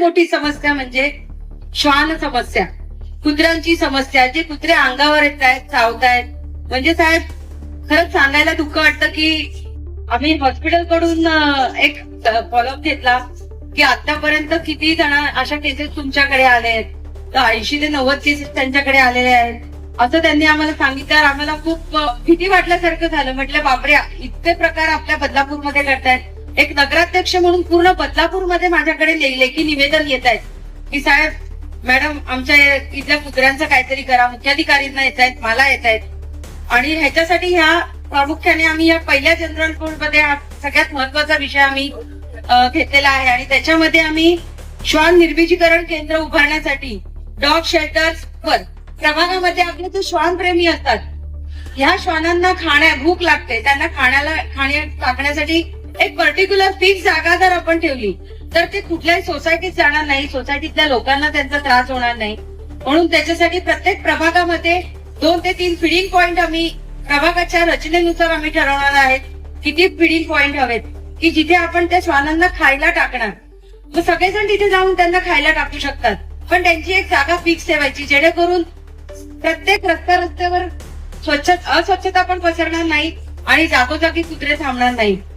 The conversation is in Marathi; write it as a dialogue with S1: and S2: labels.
S1: मोठी समस्या म्हणजे श्वान समस्या, कुत्र्यांची समस्या. जे कुत्रे अंगावर येत आहेत, चावतायत. म्हणजे साहेब, खरंच सांगायला दुःख वाटतं की आम्ही हॉस्पिटलकडून एक फॉलोअप घेतला की आतापर्यंत किती जण अशा केसेस तुमच्याकडे आले आहेत, तर 80 ते 90 केसेस त्यांच्याकडे आलेले आहेत असं त्यांनी आम्हाला सांगितलं. आम्हाला खूप भीती वाटल्यासारखं झालं. म्हटलं बापरे, इतके प्रकार आपल्या बदलापूरमध्ये करतायत. एक नगराध्यक्ष म्हणून पूर्ण बदलापूरमध्ये माझ्याकडे लेखी निवेदन येत आहेत की साहेब, मॅडम, आमच्या इथल्या कुत्र्यांचं काहीतरी करा. मुख्याधिकारींना येत आहेत, मला येत आहेत. आणि ह्याच्यासाठी ह्या प्रामुख्याने आम्ही या पहिल्या जनरल कोर्टमध्ये सगळ्यात महत्वाचा विषय आम्ही घेतलेला आहे. आणि त्याच्यामध्ये आम्ही श्वान निर्बीजीकरण केंद्र उभारण्यासाठी डॉग शेल्टर्स वर प्रभागामध्ये आपले जे श्वान प्रेमी असतात, ह्या श्वानांना भूक लागते, त्यांना खाणे टाकण्यासाठी एक पर्टिक्युलर फिक्स जागा जर आपण ठेवली तर ते कुठल्याही सोसायटीत जाणार नाही, सोसायटीतल्या लोकांना त्यांचा त्रास होणार नाही. म्हणून त्याच्यासाठी प्रत्येक प्रभागामध्ये 2 ते 3 फीडिंग पॉइंट आम्ही प्रभागाच्या रचनेनुसार आम्ही ठरवणार आहेत. किती फीडिंग पॉइंट हवेत की जिथे आपण त्या श्वानांना खायला टाकणार. मग सगळेजण तिथे जाऊन त्यांना खायला टाकू शकतात, पण त्यांची एक जागा फिक्स ठेवायची, जेणेकरून प्रत्येक रस्त्यावर अस्वच्छता पण पसरणार नाही आणि जागोजागी कुत्रे थांबणार नाही.